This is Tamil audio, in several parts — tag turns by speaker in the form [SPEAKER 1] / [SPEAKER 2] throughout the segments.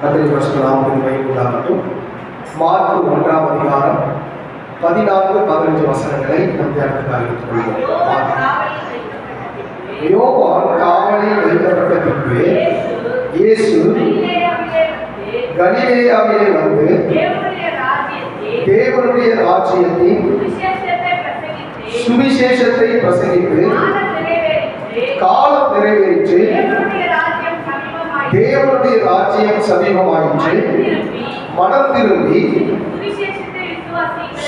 [SPEAKER 1] கர்த்தருடைய பரிசுத்த நாமத்திற்கு மகிமை உண்டாகட்டும். மார்க்கு 1ஆம் அதிகாரம் 14-15 வசனங்களை நம் தியானத்துக்காக எடுத்துக்கொள்வோம். யோவான் காவலில் வைக்கப்பட்ட பின்பு இயேசு கலிலேயாவிலே வந்து தேவனுடைய ராஜ்யத்தின் சுவிசேஷத்தை பிரசங்கித்து காலம் நிறைவேறிற்று, தேவனுடைய ராஜ்யம் சமீபமாயிற்று, மனம் திரும்பி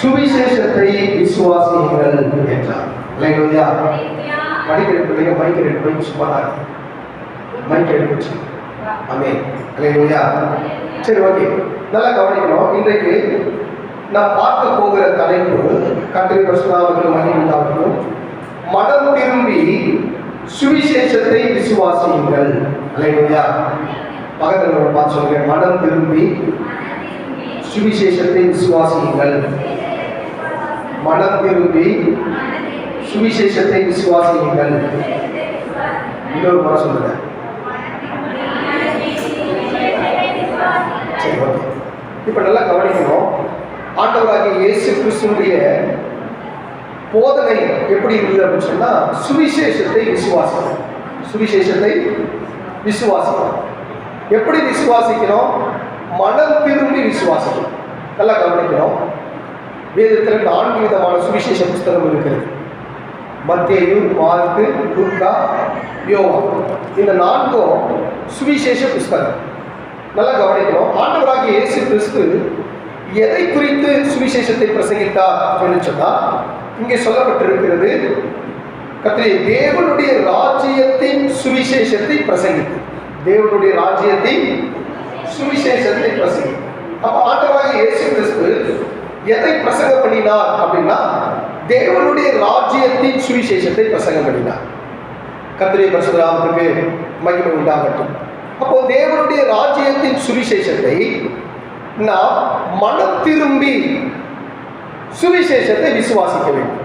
[SPEAKER 1] சுவிசேஷத்தை விசுவாசியுங்கள் என்றார். அல்லேலூயா. படிக்கிற பிள்ளைங்க மைக் எடுத்து போய் சும்மாதான் மைக் எடுத்து. ஆமென். அல்லேலூயா. சரி, ஓகே, நல்லா கவனிக்கணும். இன்றைக்கு நான் பார்க்க போகிற தலைப்பு கர்த்தருடைய பரிசுத்த நாமத்திற்கு மகிமை உண்டாகட்டும். மனம் திரும்பி சுவிசேஷத்தை விசுவாசியுங்கள். அல்லேலூயா. பக்கத்தில் பார்த்து சொல்லுங்க, மனம் திரும்பி சுவிசேஷத்தை விசுவாசியுங்கள். மனம் திரும்பி சுவிசேஷத்தை விசுவாசியுங்கள். இன்னொரு முறை சொல்லுங்க. சரி, ஓகே. இப்போ நல்லா கவனிக்கணும். ஆண்டவராகிய இயேசு கிறிஸ்துவுடைய போதனை எப்படி இருக்குது அப்படின்னு சொன்னா, சுவிசேஷத்தை விசுவாசிக்கணும். சுவிசேஷத்தை விசுவாசிக்கணும். எப்படி விசுவாசிக்கணும்? மனம் திரும்பி விசுவாசிக்கணும். நல்லா கவனிக்கணும். வேதத்தில் 4 விதமான சுவிசேஷ புஸ்தகம் இருக்கிறது. மத்தேயு, மார்க்கு, லூக்கா, யோவான். இந்த 4ம் சுவிசேஷ புஸ்தகம். நல்லா கவனிக்கணும். ஆண்டவராகிய இயேசு கிறிஸ்து எதை குறித்து சுவிசேஷத்தை பிரசங்கித்தார் அப்படின்னு சொன்னால், இங்கே சொல்லப்பட்டிருக்கிறது, கர்த்தருடைய தேவனுடைய ராஜ்யத்தின் சுவிசேஷத்தை பிரசங்கித்து. தேவனுடைய ராஜ்யத்தின் சுவிசேஷத்தை பிரசங்கித்து. அப்ப ஆண்டவராகிய இயேசு கிறிஸ்து எதை பிரசங்கம் பண்ணினார் அப்படின்னா, தேவனுடைய ராஜ்யத்தின் சுவிசேஷத்தை பிரசங்கம் பண்ணினார். கர்த்தருடைய பரிசுத்த நாமத்துக்கு மகிமை உண்டாகட்டும். அப்போ தேவனுடைய ராஜ்யத்தின் சுவிசேஷத்தை நாம் மனம் திரும்பி சுவிசேஷத்தை விசுவாசிக்க வேண்டும்.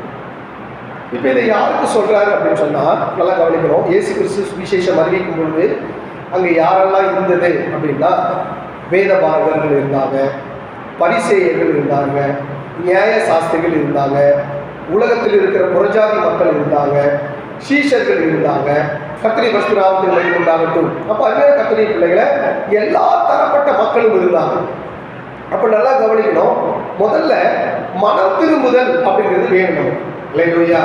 [SPEAKER 1] இப்போ இதை யாருக்கு சொல்றாரு அப்படின்னு சொன்னா, நல்லா கவனிக்கணும். இயேசு கிறிஸ்து சுவிசேஷம் அறிவிக்கும் பொழுது அங்கே யாரெல்லாம் இருந்தது அப்படின்னா, வேதபாரகர்கள் இருந்தாங்க, பரிசேயர்கள் இருந்தாங்க, நியாய சாஸ்திரிகள் இருந்தாங்க, உலகத்தில் இருக்கிற புறஜாதி மக்கள் இருந்தாங்க, சீஷர்கள் இருந்தாங்க. கர்த்தருடைய பரிசுத்த நாமத்திற்கு மகிமை உண்டாகட்டும். அப்போ அங்கே கர்த்தருடைய பிள்ளைகளை எல்லா தரப்பட்ட மக்களும் இருந்தாங்க. அப்போ நல்லா கவனிக்கணும். முதல்ல மனம் திரும்புதல் அப்படிங்கிறது வேணும். அல்லேலூயா.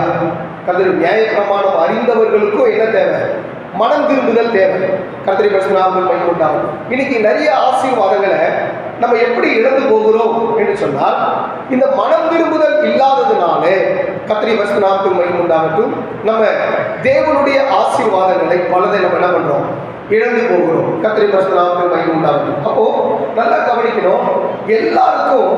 [SPEAKER 1] கர்த்தருடைய நியாய பிரமாணம் அறிந்தவர்களுக்கும் என்ன தேவை? மனம் திரும்புதல் தேவை. கர்த்தருடைய பரிசுத்த நாமத்திற்கு மகிமை உண்டாகட்டும். இன்னைக்கு நிறைய ஆசீர்வாதங்களை நம்ம எப்படி இழந்து போகிறோம் என்று சொன்னால், இந்த மனம் திரும்புதல் இல்லாததுனாலே கர்த்தருடைய பரிசுத்த நாமத்திற்கு மகிமை உண்டாகட்டும், நம்ம தேவனுடைய ஆசீர்வாதங்களை பலதை நம்ம என்ன பண்றோம்? இழந்து போகிறோம். கர்த்தருடைய பரிசுத்த நாமத்திற்கு மகிமை உண்டாகட்டும். அப்போ நல்லா கவனிக்கணும். எல்லாருக்கும்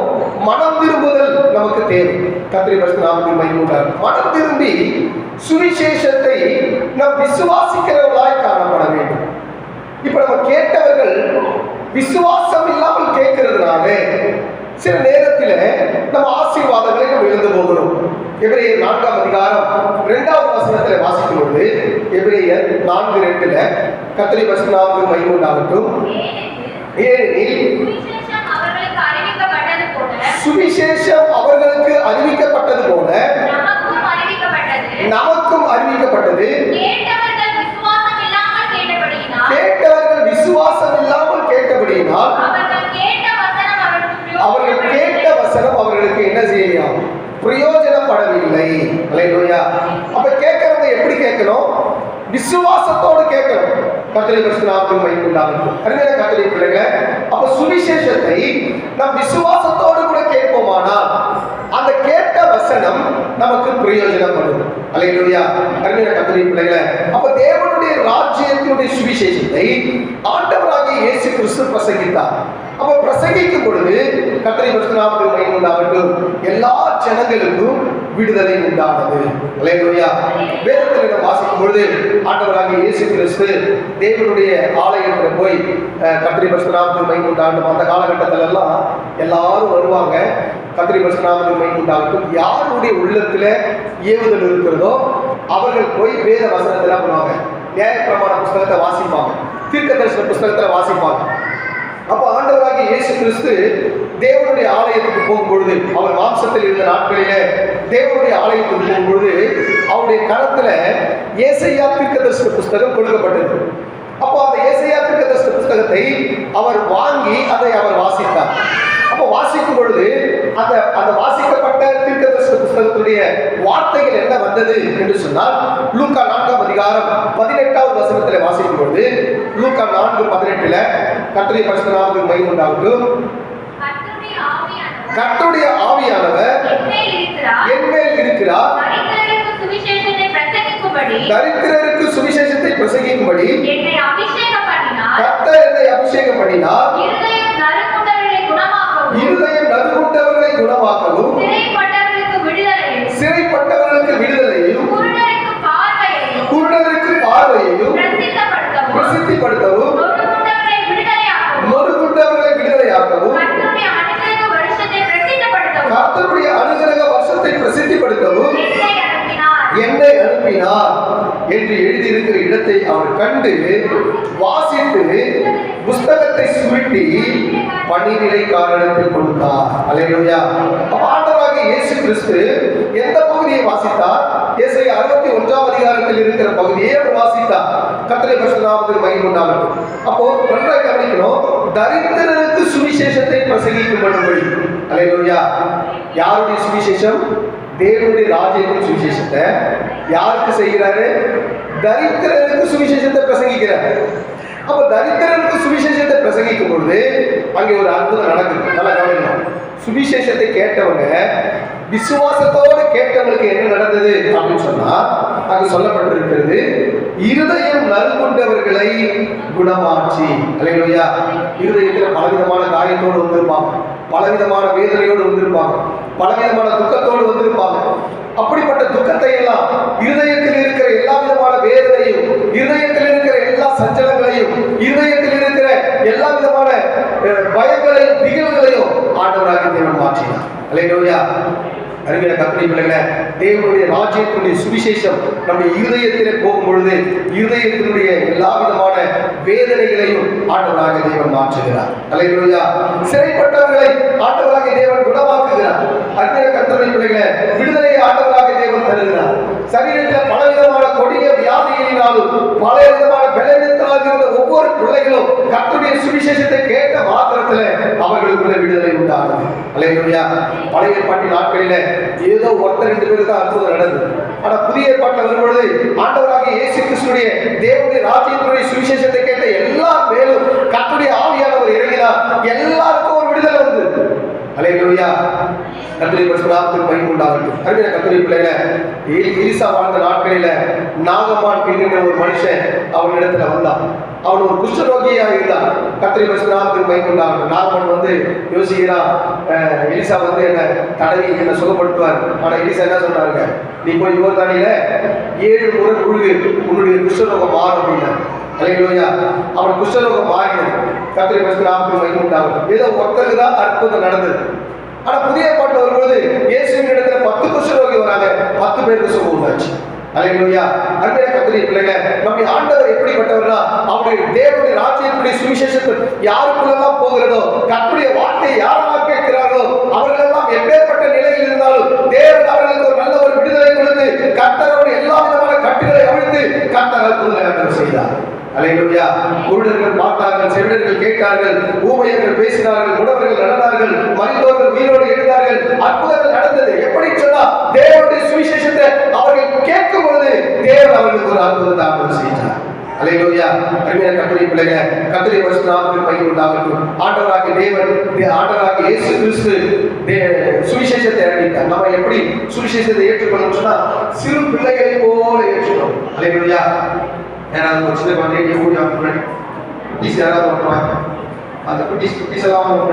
[SPEAKER 1] மனம் திரும்புதல் நமக்கு தேவை. கர்த்தருடைய பரிசுத்த நாமத்திற்கு மகிமை உண்டாகட்டும். மனம் திரும்பி சுவிசேஷத்தை நாம் விசுவாசிக்கிறவர்களாய் காணப்பட வேண்டும். இப்ப நம்ம கேட்டவர்கள் விசுவாசம் இல்லாமல் கேட்கிறதுனால சில நேரத்தில் நம்ம ஆசீர்வாதங்களை நம்ம இழந்து போகிறோம். எபிரேயர் 4ஆம் அதிகாரம் 2வது வசனத்தில் வாசிக்கும் பொழுது, எபிரேயர் 4:2 கர்த்தருடைய பரிசுத்த நாமத்திற்கு மகிமை உண்டாகட்டும். ஏனெனில் சுவிசேஷம் அவர்களுக்கு அறிவிக்கப்பட்டது போல நமக்கும் அறிவிக்கப்பட்டது. கேட்டவர்கள் விசுவாசம் இல்லாமல் கேட்டபடியினால் அவர்கள் கேட்ட வசனம் அவர்களுக்கு என்ன செய்யலாம்? பிரயோஜனப்படவில்லை. அல்லேலூயா. அப்ப கேட்கறவங்க எப்படி கேட்கணும்? விசுவாசத்தோடு கேட்கணும். கர்த்தருடைய பரிசுத்த நாமத்திற்கு மகிமை உண்டாகட்டும். அருமையான கர்த்தருடைய பிள்ளைகளே, அப்ப சுவிசேஷத்தை நாம் விசுவாசத்தோடு கூட கேட்போமானால் அந்த கேட்ட வசனம் நமக்கு பிரயோஜனப்படும். அல்லேலூயா. அருமையான கர்த்தருடைய பிள்ளைகளே, அப்ப தேவனுடைய ராஜ்யத்தினுடைய சுவிசேஷத்தை ஆண்டவராகிய இயேசு கிறிஸ்து பிரசங்கித்தார். அப்ப பிரசங்கிக்கும் பொழுது கர்த்தருடைய பரிசுத்த நாமத்திற்கு மகிமை உண்டாகட்டும், எல்லா ஜனங்களுக்கும் விடுதலை உண்டானது. அல்லேலூயா. வேதத்தில் நாம் வாசிக்கும் பொழுது ஆண்டவராகிய இயேசு கிறிஸ்து தேவனுடைய ஆலயத்தில் போய் கர்த்தருடைய பரிசுத்த நாமத்திற்கு மகிமை உண்டாகட்டும். அந்த காலகட்டத்தில எல்லாம் எல்லாரும் வருவாங்க. கர்த்தருடைய பரிசுத்த நாமத்திற்கு மகிமை உண்டாகட்டும். யாருடைய உள்ளத்துல ஏவுதல் இருக்கிறதோ அவர்கள் போய் வேத வசனத்தை பண்ணுவாங்க. நியாய பிரமாண புஸ்தகத்தை வாசிப்பாங்க, தீர்க்க தரிசன புஸ்தகத்தை வாசிப்பாங்க. அப்ப இயேசு கிறிஸ்து தேவனுடைய ஆலயத்துக்கு போகும்பொழுது, அவர் மாம்சத்தில் இருந்த நாட்களிலே தேவனுடைய ஆலயத்துக்கு போகும்பொழுது அவருடைய கரத்துல ஏசாயா தீர்க்கதரிசன புஸ்தகம் கொடுக்கப்பட்டது. அப்போ அந்த ஏசாயா தீர்க்கதரிசன புஸ்தகத்தை அவர் வாங்கி அதை அவர் வாசித்தார். அப்போ வாசிக்கும் பொழுது அந்த வாசிக்கப்பட்ட தீர்க்கதரிசன புஸ்தகத்துடைய வார்த்தைகள் என்ன வந்தது என்று சொன்னால், லூக்கா 4ஆம் அதிகாரம் 18வது வசனத்தில் வாசிக்கும் பொழுது, லூக்கா 4:18 கர்த்தருடைய பரிசுத்த நாமத்துக்கு மகிமை உண்டாகட்டும். கர்த்தருடைய ஆவியானவர் என்மேல் இருக்கிறார், தரித்திரருக்கு சுவிசேஷத்தை பிரசங்கிக்கும்படி கர்த்தர் என்னை அபிஷேகம் பண்ணினார், இருதயம் நறுங்குண்டவர்களை குணமாக்கவும், சிறைப்பட்டவர்களுக்கு விடுதலையும், குருடருக்கு பார்வையையும் பிரசித்திப்படுத்தவும், நொறுங்குண்டவர்களை விடுதலையாக்கவும், கர்த்தருடைய அனுகிரக வருஷத்தை பிரசித்திப்படுத்தவும் என்னை அனுப்பினார் என்று எழுதியிருக்கிற இடத்தை அவர் கண்டு வாசித்து புஸ்தகத்தை சுருட்டி பணிநிலைக்காரனிடத்தில் கொடுத்தார். அல்லேலூயா. ஆண்டவராகிய இயேசு கிறிஸ்து எந்த பகுதியை வாசித்தார்? ஏசாயா 61ஆம் அதிகாரத்தில் இருக்கிற பகுதியை அவர் வாசித்தார். கர்த்தருடைய பரிசுத்த நாமத்துக்கு மகிமை உண்டாகட்டும். அப்போ நன்றாக கவனிக்கணும், தரித்திரருக்கு சுவிசேஷத்தை பிரசங்கிக்கும்படி. அல்லேலூயா. யாருடைய சுவிசேஷம்? தேவனுடைய ராஜ்யத்தின் சுவிசேஷத்தை யாருக்கு செய்கிறாரு? தரித்திரருக்கு சுவிசேஷத்தை பிரசங்கிக்கிறார். அப்ப தரித்திரருக்கு சுவிசேஷத்தை பிரசங்கிக்கும் பொழுது அங்கே ஒரு அற்புதம் நடக்குது. நல்லா கவனிக்கணும். சுவிசேஷத்தை கேட்டவங்க, விசுவாசத்தோடு கேட்டவங்களுக்கு என்ன நடந்தது அப்படின்னு சொன்னா, அங்கு சொல்லப்பட்டிருக்கிறது, இருதயம் நறுங்குண்டவர்களை குணமாற்றி. அல்லேலூயா. இருதயத்தில் பலவிதமான காரியத்தோடு வந்திருப்பாங்க, பலவிதமான வேதனையோடு வந்திருப்பாங்க, பலவிதமான துக்கத்தோடு வந்திருப்பாங்க. அப்படிப்பட்ட துக்கத்தை எல்லாம், இருதயத்தில் இருக்கிற எல்லா விதமான வேதனையும், இருதயத்தில் இருக்கிற எல்லா சஞ்சலங்களையும், இருதயத்தில் இருக்கிற எல்லா விதமான பயங்களையும் திகில்களையும் ஆண்டவராகிய தேவன் மாற்றினார். அல்லேலூயா. அறிவியல கற்பனை பிள்ளைகளை, தேவனுடைய ராஜ்யத்தினுடைய சுவிசேஷம் நம்முடைய இருதயத்திலே போகும் பொழுது இருதயத்தினுடைய எல்லா விதமான வேதனைகளையும் ஆண்டவராகிய தேவன் மாற்றுகிறார். அல்லேலூயா. சிறைப்பட்டவர்களை ஆண்டவராகிய தேவன் குணமாக்குகிறார். அறிவியல கற்பனை பிள்ளைகளை, விடுதலையை ஆண்டவராகிய தேவன் தருகிறார். சரீரத்தில் பலவிதமான கொடிய வியாதிகளினாலும் பல விதமான பலவீனத்தினால் இருந்த ஒவ்வொரு பிள்ளைகளும் கர்த்தருடைய சுவிசேஷத்தை கேட்ட மாத்திரத்தில் அவர்களுக்குள்ள விடுதலை உண்டாகுது. அல்லேலூயா. பழைய ஏற்பாட்டின் நாட்களில ஏதோ ஒருத்தர் 2 பேருக்கு தான் அற்புதம் நடந்தது. ஆனா புதிய ஏற்பாட்டில் வரும்பொழுது ஆண்டவராகிய இயேசு கிறிஸ்துடைய தேவனுடைய ராஜ்யத்தினுடைய சுவிசேஷத்தை கேட்ட எல்லார் மேலும் கர்த்தருடைய ஆவியானவர் இறங்கினார். எல்லாருக்கும் ஒரு விடுதலை வந்தது. அல்லேலூயா. கர்த்தருடைய பரிசுத்த நாமத்துக்கு மகிமை உண்டாகட்டும். அறிவியல கர்த்தருடைய பிள்ளைகளை, எலிசா வாழ்ந்த நாட்களில நாகமான் என்கிற ஒரு மனுஷன் அவனிடத்துல வந்தான். அவன் ஒரு குஷ்டரோகியா இருந்தான். கர்த்தருடைய பரிசுத்த நாமத்துக்கு மகிமை உண்டாகட்டும். நாகமான் வந்து யோசிக்கிறான், எலிசா வந்து என்ன தடவி என்ன சுகப்படுத்துவார். ஆனா எலிசா என்ன சொன்னாருங்க, நீ போய் யோர்தானில 7 முறை முழுகு, உன்னுடைய குஷ்டரோகம் மாறும் அப்படின்னா. அல்லேலூயா. அவன் குஷ்டரோகம் மாறினது. கர்த்தருடைய பரிசுத்த நாமத்துக்கு மகிமை உண்டாகட்டும். ஏதோ ஒருத்தருக்கு தான் அற்புதம் நடந்தது. ஆனா புதிய ஏற்பாட்டில் வரும்போது இயேசுவின் இடத்துல 10 குஷ்டரோகி வராங்க, 10 பேருக்கு சுகம் உண்டாச்சு. அல்லேலூயா. அன்றைய கர்த்தருடைய பிள்ளைகளை, நம்முடைய ஆண்டவர் எப்படிப்பட்டவர்னா, அவருடைய தேவனுடைய ராஜ்யத்துடைய சுவிசேஷத்தை யாருக்குள்ளெல்லாம் போகிறதோ, கர்த்தருடைய வார்த்தையை யாரெல்லாம் கேட்கிறார்களோ அவர்களெல்லாம் எப்பேற்பட்ட நிலையில் இருந்தாலும் தேவன் அவர்களுக்கு ஒரு நல்ல ஒரு விடுதலை கொடுத்து கர்த்தருடைய எல்லா விதமான கட்டுகளை அவிழ்த்து கர்த்தர் அற்புதங்களை செய்தார். அல்லேலூயா. குருடர்கள் பார்த்தார்கள், செவிடர்கள் கேட்டார்கள், ஊமையர்கள் பேசினார்கள், முடவர்கள் நடந்தார்கள், மரித்தோர்கள் உயிரோடு எழுந்தார்கள். அற்புதங்கள் நடந்தது. எப்படி சொன்னா, தேவனுடைய சுவிசேஷத்தை அவர்கள் கேட்கும் பொழுது தேவன் அவர்களுக்கு ஒரு அற்புதத்தை ஆண்டவர் செய்தார். அல்லேலூயா. அறிவியல கர்த்தருடைய பிள்ளைகளை, கர்த்தருடைய பரிசுத்த நாமத்துக்கு மகிமை உண்டாகட்டும். ஆண்டவராகிய தேவன், ஆண்டவராகிய இயேசு கிறிஸ்து சுவிசேஷத்தை அறிவித்தார். நம்ம எப்படி சுவிசேஷத்தை ஏற்றுக்கொள்ளணும் சொன்னா, சிறு பிள்ளைகளை போல ஏற்றுக்கணும். அல்லேலூயா. யாராவது ஒரு சின்ன குழந்தைய கூடி வாங்க, குட்டீஸ் யாராவது வருவாங்க, அந்த குட்டீஸ் எல்லாம் வாங்க,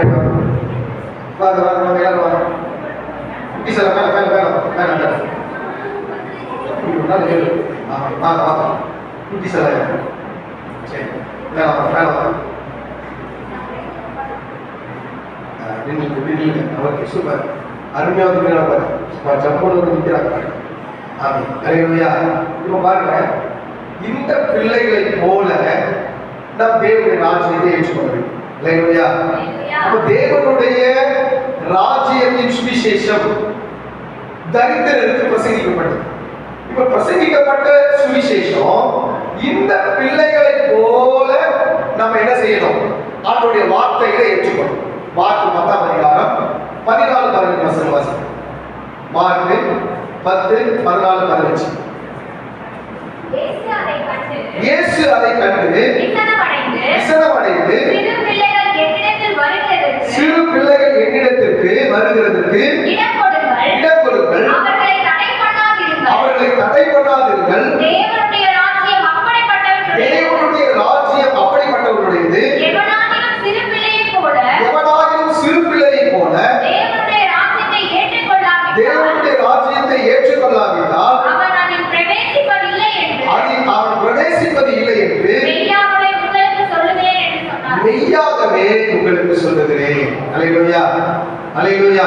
[SPEAKER 1] எல்லாரும் வாங்க, குட்டீஸ் எல்லாம் மேலே மேலே மேலே மேலே வாங்க வாங்க, குட்டீஸ் எல்லாம் சரி மேலே வாங்க மேலே வாங்க. Okay, super. அருமையாக வந்து ஜம்மோடு வந்து நிற்கிறாங்க. அல்லேலூயா. இப்போ பாருங்க, இந்த பிள்ளைகளை போல நம் தேவனுடைய ராஜ்யத்தை ஏற்றுக்கொள்ள வேண்டும். அல்லேலூயா. அப்ப தேவனுடைய ராஜ்யத்தின் சுவிசேஷம் தரித்திரருக்கு பிரசங்கிக்கப்பட்டது. இப்ப பிரசங்கிக்கப்பட்ட சுவிசேஷம் இந்த பிள்ளைகளை போல நம்ம என்ன செய்யணும்? ஆண்டவருடைய வார்த்தைகளை ஏற்றுக்கணும். மார்க் 10ஆம் அதிகாரம் 14-15 வசனம் வாசிக்கிறோம். மார்க் 10:14-15. இயேசு அதை கண்டு விசனமடைந்து சிறு பிள்ளைகள் என்னிடத்திற்கு வருகிறதற்கு இடம் கொடுங்கள், அவர்களை தடை பண்ணாதீர்கள். தேவனுடைய ராஜ்யம் அப்படிப்பட்டவர்களுடையது. எவனாகிலும் சிறு பிள்ளையைப் போல தேவனுடைய ராஜ்யத்தை ஏற்றுக்கொள்ளாவிட்டால் அதில் அவன் பிரவேசிப்பது இல்லை என்று மெய்யாகவே உங்களுக்கு சொல்லுகிறேன். அல்லேலூயா, அல்லேலூயா.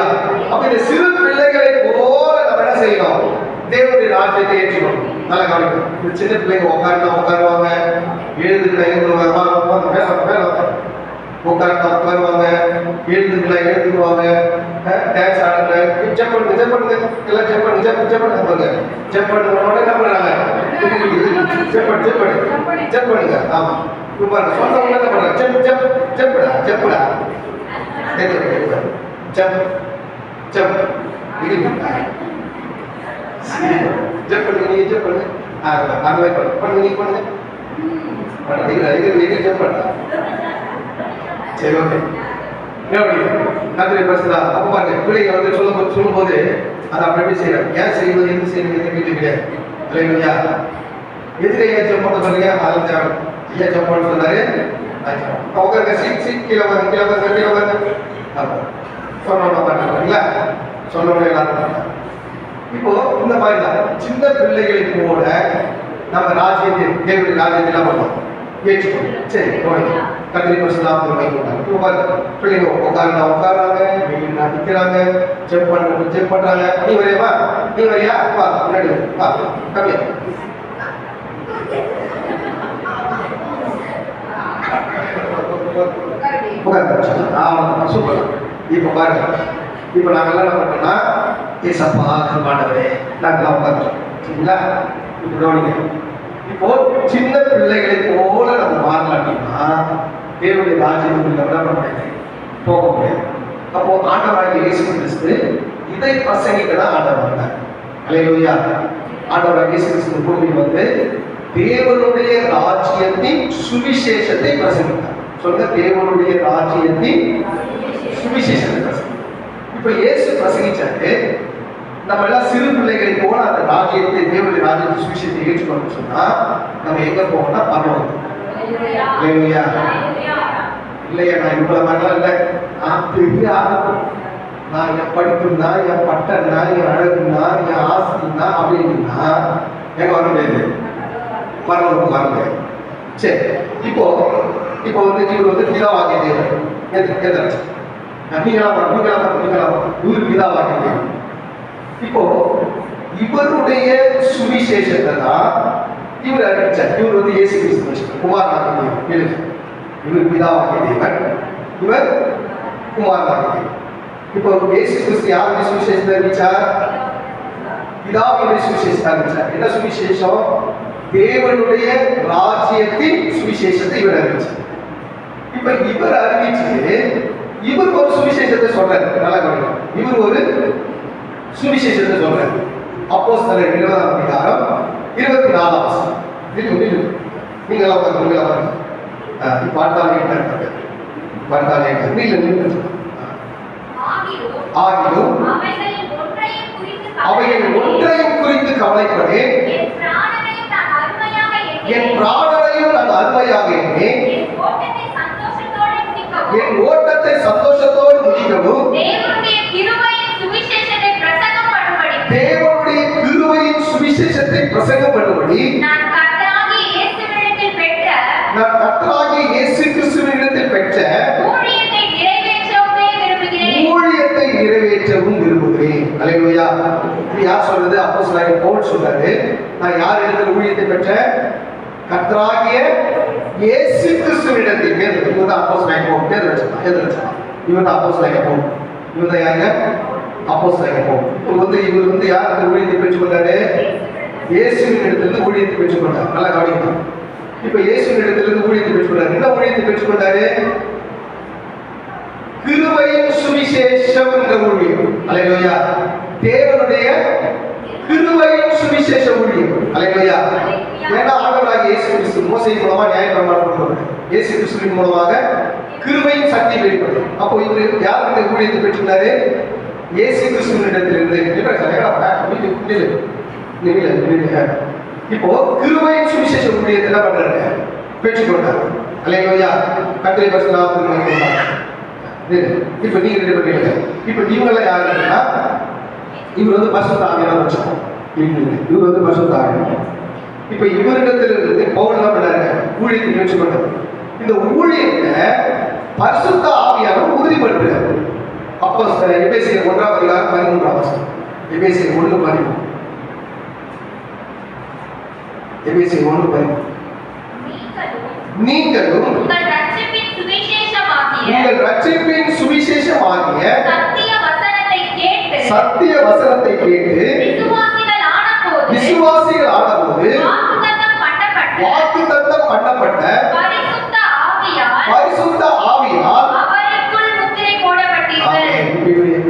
[SPEAKER 1] அப்ப இந்த சிறு பிள்ளைகளை போல நம்ம என்ன செய்யணும்? தேவனுடைய ராஜ்யத்தை ஏற்றுக்கணும். நல்லா கவனிக்கணும். இந்த சின்ன பிள்ளைங்க உட்காருவாங்க, எழுந்துருவாங்க, உட்காருவாங்க, எழுந்துருவாங்க, டான்ஸ் ஆடுங்க, ஜம்ப் பண்ணுங்க, எல்லாம் ஜம்ப் பண்ணுங்க, ஜம்ப் பண்ணுங்க, என்ன பண்றாங்க? ஜம்ப் பண்ணுங்க. ஆமா, சொன்னவங்க என்ன பண்றாங்க? ஜம்ப்டா ஜம்ப் பண்ணுங்க, நீங்க ஜம்ப் பண்ணுங்க, பண்ணுங்க, ஜம்ப் பண்ணுங்க. சரி, ஓகே. கத்திரை பரிசுதா. அப்ப பாருங்க, பிள்ளைங்க வந்து சொல்லும் போது அதை அப்படி செய்யறாங்க. ஏன் செய்வது, எது செய்வது, எது கிடையாது. இல்லையா? எதுக்கு ஏன் ஜம்ப் பண்ண சொல்றீங்க? அதில் தேவை. ஏன் ஜம்ப் பண்ண சொன்னாரு? உட்காருங்க, சீட் கீழே வாங்க. சொன்னோம்னா சொன்னோம்னா எல்லாரும். இப்போ இந்த மாதிரி தான் சின்ன பிள்ளைகளை போல நம்ம ராஜ்யத்தை, தேவனுடைய ராஜ்யத்தை என்ன பண்ணோம்? ஏற்றுக்கணும். சரி, கத்திரி பரிசுலாம் பிள்ளைங்க உட்காராங்க, நிற்கிறாங்க, ஜம்ப் பண்றாங்க. நீ வரையா? வா, முன்னாடி வா, கம்மியா. சூப்பர். இப்ப பாருங்க, இப்ப நாங்கெல்லாம் என்ன பண்றோம்னா, ஏசப்பா கருமாண்டவரே நாங்கெல்லாம் உட்காந்துட்டோம். சரிங்களா? இப்ப கவனிங்க. இப்போ சின்ன பிள்ளைகளை போல நம்ம மாறலாம் அப்படின்னா தேவனுடைய ராஜ்யம் போக முடியாது. அப்போ ஆண்டவராகிய இயேசு கிறிஸ்து இதை பிரசங்கிக்க தான் ஆண்டவர் வந்தார். அல்லேலூயா. ஆண்டவராகிய இயேசு கிறிஸ்து பூமியில் வந்து தேவனுடைய ராஜ்யத்தின் சுவிசேஷத்தை பிரசங்கித்தார். சொல்லுங்க, தேவனுடைய ராஜ்யத்தின் சுவிசேஷத்தை பிரசங்கித்தார். இப்ப இயேசு பிரசங்கிச்சாரு. நம்ம எல்லாம் சிறு பிள்ளைகளை போல அந்த ராஜ்யத்தை, தேவனுடைய ராஜ்யத்தை சுவிசேஷத்தை ஏற்றுக்கணும்னு சொன்னா நம்ம எங்க போகணும்னா பரலோகம். இல்லையா? இல்லையா? நான் இவ்வளவு மாதிரிலாம் இல்லை. நான் பெரிய ஆகும், நான் என் படிப்புன்னா, என் பட்டன்னா, என் அழகுன்னா, என் ஆஸ்தின்னா அப்படின்னா எங்க வர முடியாது? பரலோகம் வர முடியாது. சரி, இப்போ வந்து இவர் வந்து பிதாவாகிய தேவன். இவர் பிதாவாகிய தேவன். இப்போ இவருடைய சுவிசேஷத்தை தான் இவர் அறிவிச்சார். இவர் வந்து இயேசு கிறிஸ்து குமாரனாகிய தேவன். இவர் பிதாவாகிய தேவன், இவர் குமாரனாகிய தேவன். இப்போ இயேசு கிறிஸ்து யாருடைய சுவிசேஷத்தை அறிவிச்சார்? பிதாவுடைய சுவிசேஷத்தை அறிவிச்சார். என்ன சுவிசேஷம்? தேவனுடைய ராஜ்யத்தின் சுவிசேஷத்தை இவர் அறிவிச்சார். இப்ப இவர் அறிவிச்சு இவர் ஒரு சுவிசேஷத்தை சொல்றாரு. நல்லா கவனிக்கணும். இவர் ஒரு சுவிசேஷத்தை சொல்றாரு. அப்போஸ்தலர் 20ஆம் அதிகாரம் 24ஆம் வசனம். நீங்களா பார்த்தாலே ஆகிலும் அவைகள் ஒன்றையும் குறித்து கவலைப்படேன், என் பிராணனையும் நான் அருமையாக எண்ணேன், என் ஓட்டத்தை சந்தோஷத்தோடு முடிக்கவும் தேவனுடைய கிருபையின் சுவிசேஷத்தை பிரசங்கம் பண்ணும்படி நான் கர்த்தராகிய இயேசு கிறிஸ்துவினிடத்தில் பெற்ற ஊழியத்தை நிறைவேற்றவும் விரும்புகிறேன். அல்லேலூயா. இது யார் சொல்றது? அப்போஸ்தலனாகிய பவுல் சொல்றாரு. நான் யார் இடத்துல ஊழியத்தை பெற்ற? கர்த்தராகிய இயேசு கிறிஸ்துவினிடத்தில் இவர் தான் அப்போஸ்தலனாகிய பவுல். பேர் வச்சுக்கலாம், இவர் தான் அப்போஸ்தலனாகிய பவுல். இவர் தான் யாருங்க? அப்போஸ்தலனாகிய பவுல். இவர் வந்து யாருக்கு ஊழியத்தை பெற்றுக்கொண்டாரு? இயேசுவின் இடத்திலிருந்து ஊழியத்தை பெற்றுக்கொண்டார். நல்லா கவனிக்கணும். இப்ப இயேசுவின் இடத்திலிருந்து ஊழியத்தை பெற்றுக்கொண்டார். என்ன ஊழியத்தை பெற்றுக்கொண்டாரு? கிருபையின் சுவிசேஷம் என்ற ஊழியம். அல்லேலூயா. தேவனுடைய கிருபையின் சுவிசேஷ ஊழியம். அல்லேலூயா. ஏன்னா ஆண்டவராகிய இயேசு கிறிஸ்து மோசே மூலமா நியாயப்பிரமாணம் கொடுத்தார். இயேசு கிறிஸ்துவின் மூலமாக கிருபையின் சக்தி வெளிப்படும். அப்போ இவர் யாருடைய ஊழியத்தை பெற்றுக்கொண்டாரு? இயேசு கிறிஸ்துவின் இடத்திலிருந்து. இப்போ கிருபையின் சுவிசேஷ ஊழியத்தை என்ன பண்றாங்க? பெற்றுக்கொண்டார். அல்லேலூயா. கர்த்தருடைய பரிசுத்த நாமத்துக்கு மகிமை உண்டாகட்டும். இப்ப நீங்க ரெண்டு பேர் இப்ப நீங்களாம் யாருன்னா இவர் வந்து பரிசுத்த ஆவியானவர் வச்சுக்கோம். இவர் வந்து பரிசுத்த ஆவியானவர். இப்ப இவரிடத்திலிருந்து பவுல் என்ன பண்ணாரு? ஊழியத்தை பெற்றுக்கொண்டார். இந்த ஊழியத்தை பரிசுத்த ஆவியானவர் உறுதிப்படுத்துறாரு. அப்போ எபேசியர் 1:13 எபேசியர் 1:13 எபேசியர் 1:13 நீங்களும் உங்கள் ரட்சிப்பின் சுவிசேஷமாகிய சத்திய வசனத்தை கேட்டு விசுவாசிகள் ஆனபோது வாக்குத்தத்தம் பண்ணப்பட்ட பரிசுத்த ஆவியால்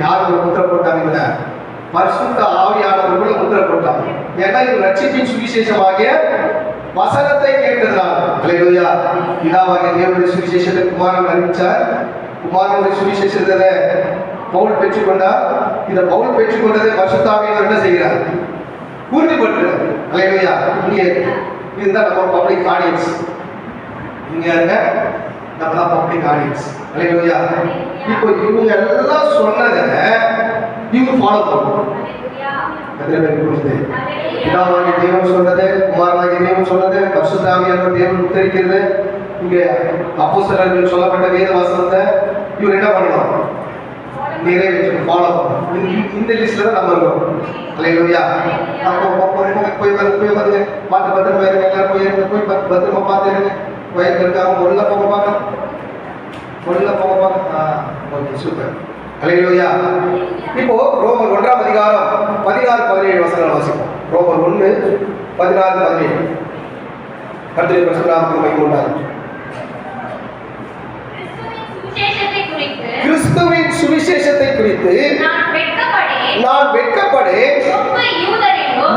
[SPEAKER 1] யாருக்கு முத்திரை போட்டாங்க? பரிசுத்த ஆவியானவர்கள் முத்திரை போட்டாங்க. ஏன்னா இவர் ரட்சிப்பின் சுவிசேஷமாகிய வசனத்தை கேட்டதுனால. அல்லேலூயா. பிதாவாகிய தேவனுடைய சுவிசேஷத்தை குமாரன் அறிவிச்சார். குமாரனுடைய சுவிசேஷத்தை பவுல் பெற்றுக்கொண்டார். இந்த பவுல் பெற்றுக்கொண்டதை பரிசுத்த ஆவியானவர் என்ன செய்கிறார்? உறுதிப்படுத்துறார். அல்லேலூயா. இங்கே இதுதான் நம்ம பப்ளிக் ஆடியன்ஸ். இங்க இருக்க நம்ம தான் பப்ளிக் ஆடியன்ஸ். அல்லேலூயா. இப்போ இவங்க எல்லாம் சொன்னதை இவங்க ஃபாலோ பண்ணணும். பிதாவாகிய தேவன் சொன்னது, குமாரனாகிய தேவன் சொன்னது, பரிசுத்த ஆவியானவர் தேவன் உத்தரிக்கிறது, இங்க அப்போஸ்தலர்கள் சொல்லப்பட்ட வேத வசனத்தை இவர் என்ன பண்ணணும்? நிறைவேற்ற ஃபாலோ பண்ணணும். இந்த லிஸ்ட்ல தான் நம்ம இருக்கோம். அல்லேலூயா. போய் வந்து பார்த்து பத்திரமா இருங்க. எல்லாரும் போய் பத்திரமா பார்த்து இருங்க. வயது இருக்காங்க உள்ள போக பார்க்க ஓகே சூப்பர். அல்லேலூயா. இப்போ ரோமர் 1:16-17 வசனங்கள் வாசிப்போம். ரோமர் 1:16-17 கர்த்தருடைய பரிசுத்த நாமத்துக்கு மகிமை உண்டாகட்டும். கிறிஸ்துவின் சுவிசேஷத்தை குறித்து நான் வெட்கப்படேன்.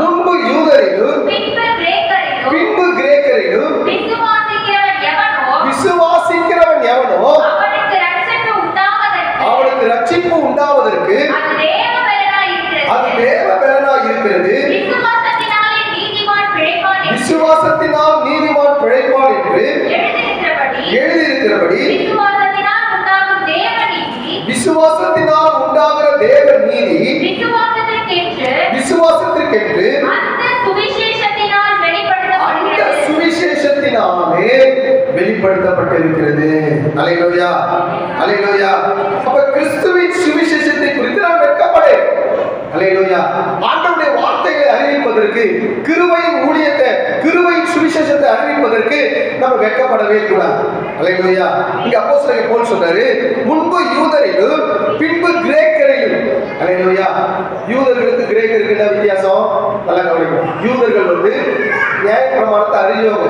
[SPEAKER 1] முன்பு யூதரிலும் பின்பு கிரேக்கரிலும் விசுவாசிக்கிறவன் எவனோ அவனுக்கு ரட்சிப்பு உண்டாவதற்கு அது தேவ பலனாய் இருக்கிறது. விசுவாசத்தினால் நீதிமான் பிழைப்பான் என்று எழுதியிருக்கிறபடி விசுவாசத்தினால் உண்டாகிற தேவ நீதி விசுவாசத்திற்கென்று அந்த சுவிசேஷத்தினாலே வெளிப்படுத்தப்பட்டிருக்கிறது. அல்லேலூயா. அல்லேலூயா. அப்ப கிறிஸ்துவின் சுவிசேஷத்தை குறித்து நான் வெட்கப்படேன். அல்லேலூயா. ஆண்டவருடைய வார்த்தைகளை அறிவிப்பதற்கு, கிருபையின் ஊழியத்தை, கிருபையின் சுவிசேஷத்தை அறிவிப்பதற்கு நம்ம வெட்கப்படவே கூடாது. அல்லேலூயா. இங்க அப்போஸ்தலன் பவுல் சொல்றாரு, முன்பு யூதரிலும் பின்பு கிரேக்கரிலும். அல்லேலூயா. யூதர்களுக்கு கிரேக்கருக்கு என்ன வித்தியாசம்? நல்லா கவனிக்கணும். யூதர்கள் வந்து நியாயப்பிரமாணத்தை அறிஞ்சவங்க,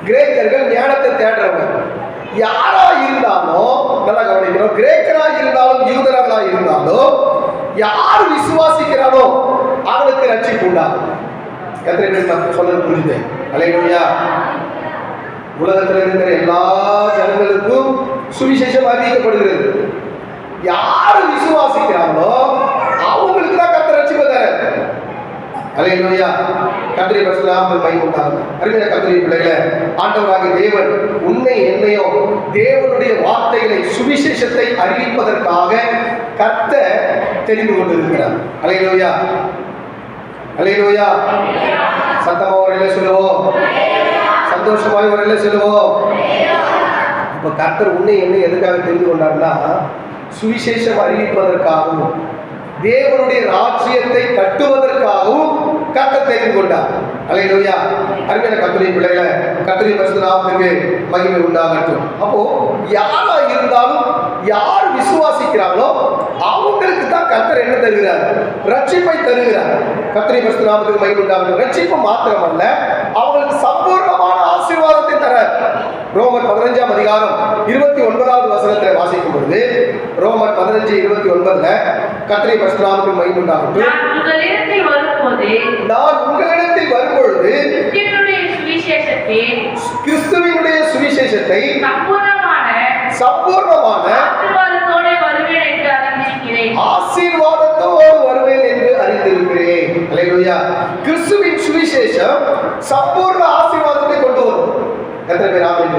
[SPEAKER 1] கிரேக்கர்கள் ஞானத்தை தேடுறவங்க. யாரா இருந்தாலும் நல்லா கவனிக்கணும், கிரேக்கரா இருந்தாலும் யூதர்களா இருந்தாலும் யார் விசுவாசிக்கிறானோ அவனுக்கு ரட்சிப்பு உண்டாகும். கர்த்தர் சொன்னது புரியுது. அல்லேலூயா. உலகத்தில் இருக்கிற எல்லா ஜனங்களுக்கும் சுவிசேஷம் அறிவிக்கப்படுகிறது. யார் விசுவாசிக்கிறாங்களோ அவங்களுக்கு தான் கர்த்தர் ரட்சிப்பு தரார். அல்லேலூயா. கர்த்தருடைய பரிசுத்த நாமத்துக்கு மகிமை உண்டாகட்டும். அருமையான கர்த்தருடைய பிள்ளைகளே, ஆண்டவராகிய தேவன் உன்னை என்னையோ தேவனுடைய வார்த்தைகளை சுவிசேஷத்தை அறிவிப்பதற்காக கர்த்தர் தெரிந்து கொண்டிருக்கிறார். அல்லேலூயா. அல்லேலூயா. சத்தமா ஒரு சொல்லுவோம், சந்தோஷமாய் ஒரு சொல்லுவோம். இப்ப கர்த்தர் உன்னை என்னை எதுக்காக தெரிந்து கொண்டார்னா, சுவிசேஷம் அறிவிப்பதற்காகவும் தேவனுடைய ராஜ்யத்தை கட்டுவதற்காகவும் கர்த்தர் தெரிந்து கொண்டார். அல்லேலூயா. அருமையான கர்த்தருடைய பிள்ளைகளே, கர்த்தருடைய பரிசுத்த நாமத்துக்கு மகிமை உண்டாகட்டும். அப்போ யாரா இருந்தாலும் யார் விசுவாசிக்கிறாங்களோ அவங்களுக்கு தான் கர்த்தர் என்ன தருகிறார்? ரட்சிப்பை தருகிறார். கர்த்தருடைய பரிசுத்த நாமத்துக்கு மகிமை உண்டாகட்டும். ரட்சிப்பு மாத்திரமல்ல, அவங்களுக்கு சம்பூர்ணமான ஆசீர்வாதத்தை தர ரோமர் 15ஆம் அதிகாரம் 29வது வசனத்தை வாசிக்கும் பொழுது, ரோமர் 15:29 கர்த்தருடைய பரிசுத்த நாமத்துக்கு மகிமை உண்டாகட்டும். நான் உங்களிடத்தில் வரும்பொழுது கிறிஸ்துவினுடைய சுவிசேஷத்தை சம்பூர்ணமான ஆசீர்வாதத்தோடு வருவேன் என்று அறிந்திருக்கிறேன். அல்லேலூயா. கிறிஸ்துவின் சுவிசேஷம் சம்பூர்ண ஆசீர்வாதத்தை கொண்டு வரும். எத்தனை பேர் ஆமென்?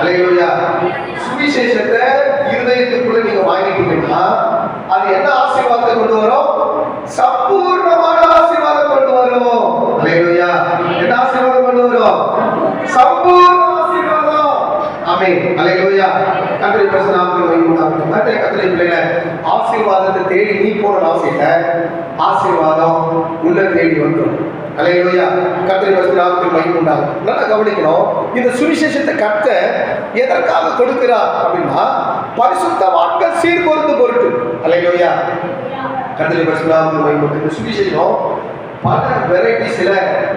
[SPEAKER 1] அல்லேலூயா. சுவிசேஷத்தை இருதயத்துக்குள்ள நீங்க வாங்கிட்டீங்கன்னா அது என்ன ஆசீர்வாதத்தை கொண்டு வரும்? சம்பூர்ணமான ஆசீர்வாதம் கொண்டு வரும். அல்லேலூயா. என்ன ஆசீர்வாதம் கொண்டு வரும்? சம்பூர்ண ஆசீர்வாதம். ஆமென். அல்லேலூயா. கர்த்தருடைய பரிசுத்த நாமத்துக்கு மகிமை உண்டாகட்டும். கர்த்தருடைய பிள்ளைகளே, ஆசீர்வாதத்தை தேடி நீ போற அவசியம் இல்லை. ஆசீர்வாதம் உள்ள தேடி வந்துடும். அல்லேலூயா. கர்த்தருடைய பரிசுத்த நாமத்துக்கு மகிமை உண்டாகட்டும். நல்லா கவனிக்கணும். இந்த சுவிசேஷத்தை கர்த்தர் எதற்காக கொடுக்கிறார் அப்படின்னா பரிசுத்தவான்கள் சீர்பொருந்த பொருட்டு. அல்லேலூயா. கர்த்தருடைய பரிசுத்த நாமத்துக்கு மகிமை உண்டாகட்டும். இந்த சுவிசேஷம் பல வெரைட்டிஸ்ல